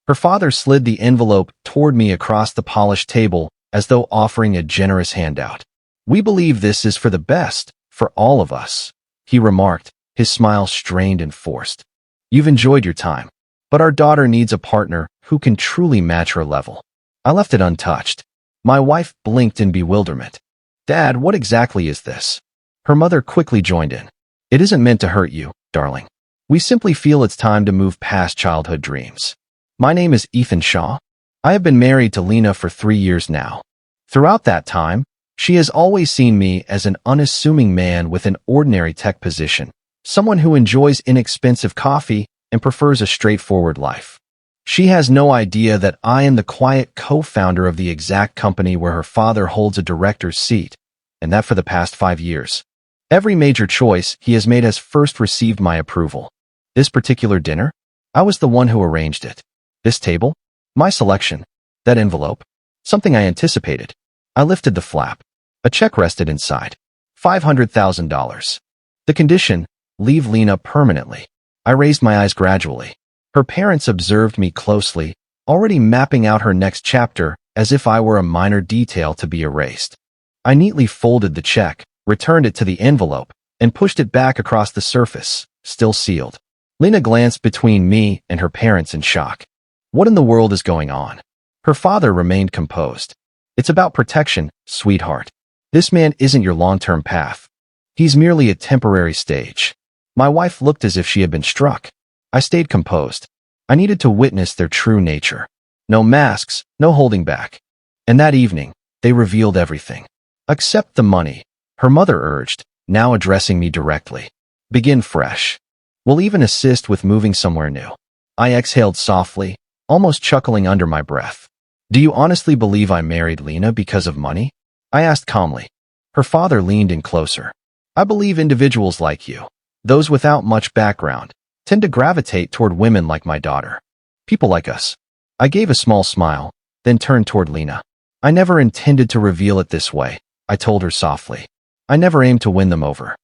Her father slid the envelope toward me across the polished table as though offering a generous handout. "We believe this is for the best, for all of us," he remarked, his smile strained and forced. "You've enjoyed your time, but our daughter needs a partner who can truly match her level." I left it untouched. My wife blinked in bewilderment. "Dad, what exactly is this?" Her mother quickly joined in. "It isn't meant to hurt you, darling. We simply feel it's time to move past childhood dreams. My name is Ethan Shaw. I have been married to Lena for 3 years now. Throughout that time, she has always seen me as an unassuming man with an ordinary tech position, someone who enjoys inexpensive coffee and prefers a straightforward life. She has no idea that I am the quiet co-founder of the exact company where her father holds a director's seat, and that for the past 5 years. Every major choice he has made has first received my approval. This particular dinner, I was the one who arranged it. This table, my selection. That envelope, something I anticipated. I lifted the flap. A check rested inside. $500,000. The condition, leave Lena permanently. I raised my eyes gradually. Her parents observed me closely, already mapping out her next chapter as if I were a minor detail to be erased. I neatly folded the check, returned it to the envelope, and pushed it back across the surface, still sealed. Lena glanced between me and her parents in shock. What in the world is going on? Her father remained composed. "It's about protection, sweetheart. This man isn't your long-term path. He's merely a temporary stage." My wife looked as if she had been struck. I stayed composed. I needed to witness their true nature. No masks, no holding back. And that evening, they revealed everything. "Accept the money," her mother urged, now addressing me directly. "Begin fresh. We'll even assist with moving somewhere new." I exhaled softly, almost chuckling under my breath. "Do you honestly believe I married Lena because of money?" I asked calmly. Her father leaned in closer. "I believe individuals like you, those without much background, tend to gravitate toward women like my daughter. People like us." I gave a small smile, then turned toward Lena. "I never intended to reveal it this way," I told her softly. "I never aimed to win them over.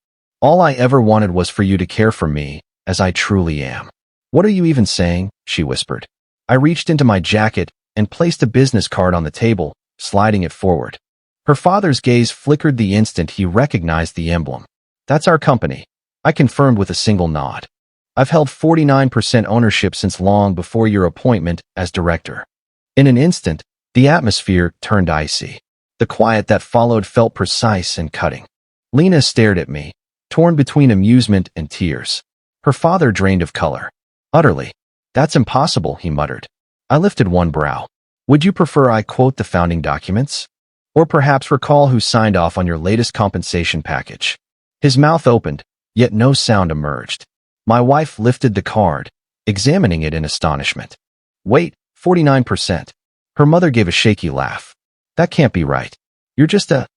All I ever wanted was for you to care for me as I truly am." "What are you even saying?" she whispered. I reached into my jacket and placed a business card on the table, sliding it forward. Her father's gaze flickered the instant he recognized the emblem. "That's our company," I confirmed with a single nod. "I've held 49% ownership since long before your appointment as director." In an instant, the atmosphere turned icy. The quiet that followed felt precise and cutting. Lena stared at me, torn between amusement and tears. Her father drained of color. "Utterly. That's impossible," he muttered. I lifted one brow. "Would you prefer I quote the founding documents? Or perhaps recall who signed off on your latest compensation package?" His mouth opened, yet no sound emerged. My wife lifted the card, examining it in astonishment. "Wait, 49%. Her mother gave a shaky laugh. "That can't be right. You're just a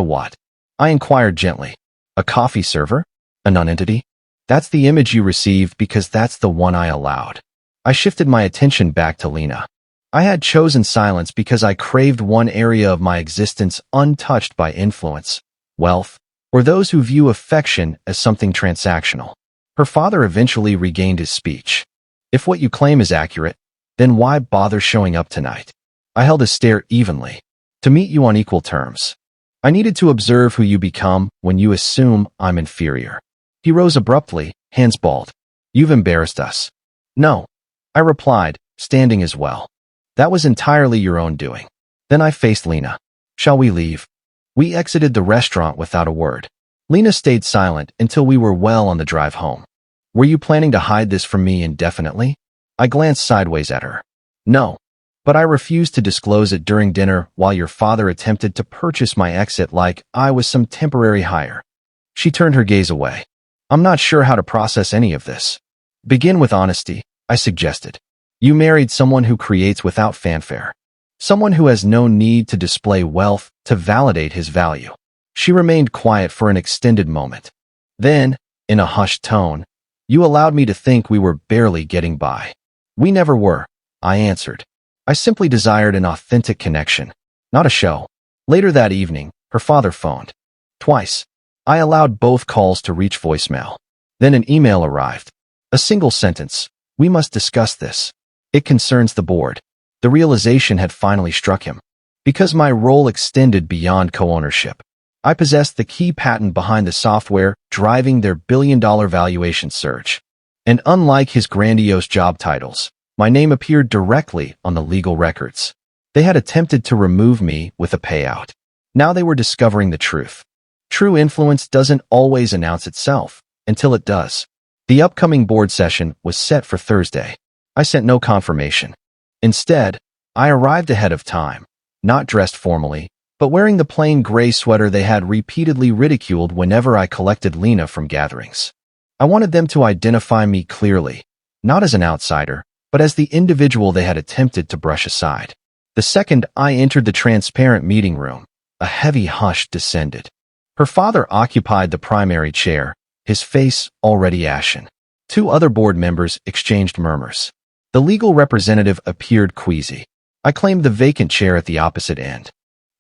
what?" I inquired gently. "A coffee server? A nonentity?" "That's the image you received because that's the one I allowed." I shifted my attention back to Lena. I had chosen silence because I craved one area of my existence untouched by influence, wealth, or those who view affection as something transactional. Her father eventually regained his speech. "If what you claim is accurate, then why bother showing up tonight?" I held his stare evenly. "To meet you on equal terms. I needed to observe who you become when you assume I'm inferior." He rose abruptly, hands balled. "You've embarrassed us." "No," I replied, standing as well. "That was entirely your own doing." Then I faced Lena. "Shall we leave?" We exited the restaurant without a word. Lena stayed silent until we were well on the drive home. "Were you planning to hide this from me indefinitely?" I glanced sideways at her. "No, but I refused to disclose it during dinner while your father attempted to purchase my exit like I was some temporary hire." She turned her gaze away. "I'm not sure how to process any of this." "Begin with honesty," I suggested. "You married someone who creates without fanfare. Someone who has no need to display wealth to validate his value." She remained quiet for an extended moment. Then, in a hushed tone, "You allowed me to think we were barely getting by." "We never were," I answered. "I simply desired an authentic connection, not a show." Later that evening, her father phoned. Twice. I allowed both calls to reach voicemail. Then an email arrived. A single sentence. "We must discuss this." It concerns the board. The realization had finally struck him. Because my role extended beyond co-ownership. I possessed the key patent behind the software driving their billion-dollar valuation surge. And unlike his grandiose job titles, my name appeared directly on the legal records. They had attempted to remove me with a payout. Now they were discovering the truth. True influence doesn't always announce itself, until it does. The upcoming board session was set for Thursday. I sent no confirmation. Instead, I arrived ahead of time, not dressed formally, but wearing the plain gray sweater they had repeatedly ridiculed whenever I collected Lena from gatherings. I wanted them to identify me clearly, not as an outsider, but as the individual they had attempted to brush aside. The second I entered the transparent meeting room, a heavy hush descended. Her father occupied the primary chair, his face already ashen. Two other board members exchanged murmurs. The legal representative appeared queasy. I claimed the vacant chair at the opposite end.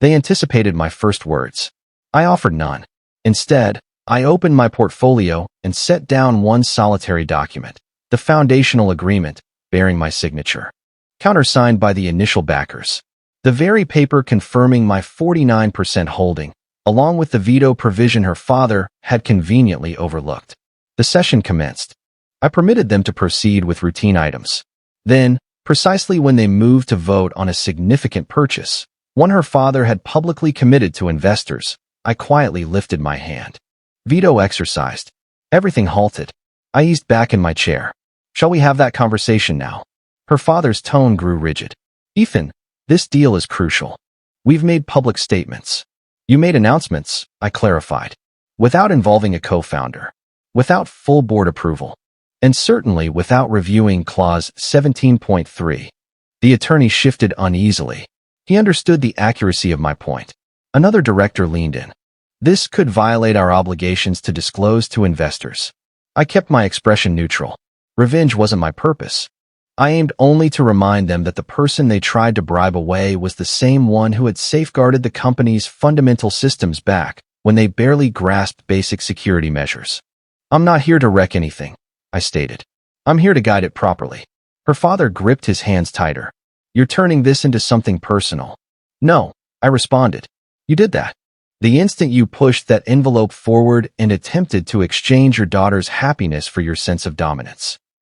They anticipated my first words. I offered none. Instead, I opened my portfolio and set down one solitary document, the foundational agreement, bearing my signature, countersigned by the initial backers. The very paper confirming my 49% holding, along with the veto provision her father had conveniently overlooked. The session commenced. I permitted them to proceed with routine items. Then, precisely when they moved to vote on a significant purchase, one her father had publicly committed to investors, I quietly lifted my hand. Veto exercised. Everything halted. I eased back in my chair. Shall we have that conversation now? Her father's tone grew rigid. Ethan, this deal is crucial. We've made public statements. You made announcements, I clarified, without involving a co-founder, without full board approval, and certainly without reviewing Clause 17.3. The attorney shifted uneasily. He understood the accuracy of my point. Another director leaned in. This could violate our obligations to disclose to investors. I kept my expression neutral. Revenge wasn't my purpose. I aimed only to remind them that the person they tried to bribe away was the same one who had safeguarded the company's fundamental systems back when they barely grasped basic security measures. I'm not here to wreck anything, I stated. I'm here to guide it properly. Her father gripped his hands tighter. You're turning this into something personal. No, I responded. You did that. The instant you pushed that envelope forward and attempted to exchange your daughter's happiness for your sense of dominance.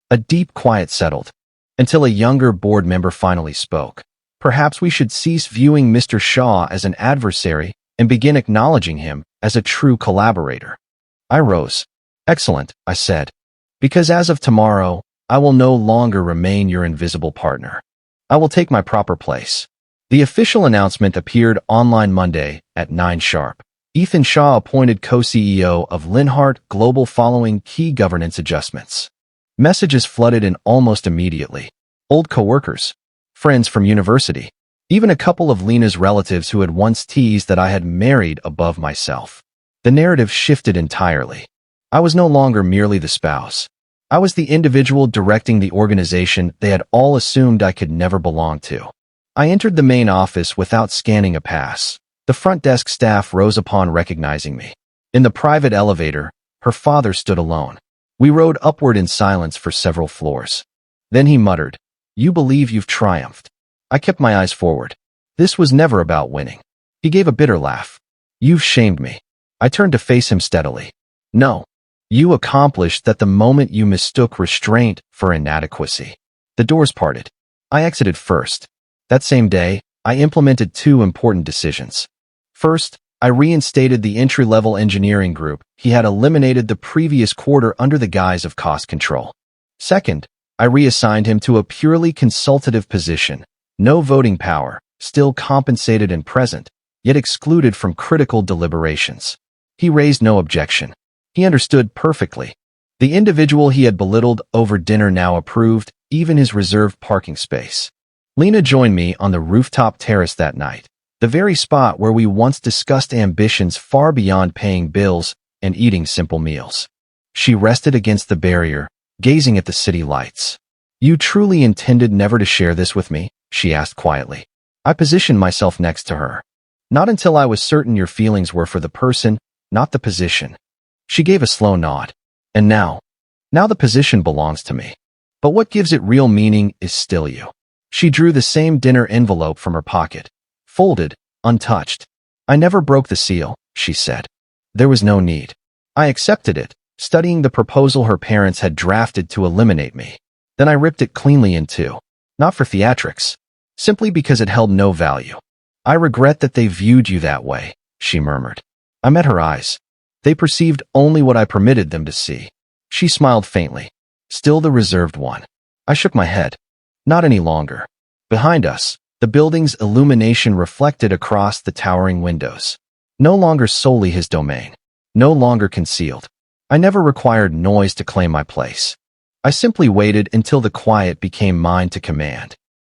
A deep quiet settled, until a younger board member finally spoke. Perhaps we should cease viewing Mr. Shaw as an adversary and begin acknowledging him as a true collaborator. I rose. Excellent, I said. Because as of tomorrow, I will no longer remain your invisible partner. I will take my proper place. The official announcement appeared online Monday at 9 sharp. Ethan Shaw appointed co-CEO of Linhart Global following key governance adjustments. Messages flooded in almost immediately. Old coworkers, friends from university, even a couple of Lena's relatives who had once teased that I had married above myself. The narrative shifted entirely. I was no longer merely the spouse. I was the individual directing the organization they had all assumed I could never belong to. I entered the main office without scanning a pass. The front desk staff rose upon recognizing me. In the private elevator, her father stood alone. We rode upward in silence for several floors. Then he muttered, "You believe you've triumphed." I kept my eyes forward. This was never about winning. He gave a bitter laugh. "You've shamed me." I turned to face him steadily. "No. You accomplished that the moment you mistook restraint for inadequacy." The doors parted. I exited first. That same day, I implemented two important decisions. First, I reinstated the entry-level engineering group he had eliminated the previous quarter under the guise of cost control. Second, I reassigned him to a purely consultative position, no voting power, still compensated and present, yet excluded from critical deliberations. He raised no objection. He understood perfectly. The individual he had belittled over dinner now approved even his reserved parking space. Lena joined me on the rooftop terrace that night, the very spot where we once discussed ambitions far beyond paying bills and eating simple meals. She rested against the barrier, gazing at the city lights. "You truly intended never to share this with me?" she asked quietly. I positioned myself next to her. "Not until I was certain your feelings were for the person, not the position." She gave a slow nod. "And now the position belongs to me." But what gives it real meaning is still you. She drew the same dinner envelope from her pocket, folded, untouched. I never broke the seal, she said. There was no need. I accepted it, studying the proposal her parents had drafted to eliminate me. Then I ripped it cleanly in two. Not for theatrics. Simply because it held no value. I regret that they viewed you that way, she murmured. I met her eyes. They perceived only what I permitted them to see. She smiled faintly. Still the reserved one. I shook my head. Not any longer. Behind us, the building's illumination reflected across the towering windows. No longer solely his domain. No longer concealed. I never required noise to claim my place. I simply waited until the quiet became mine to command.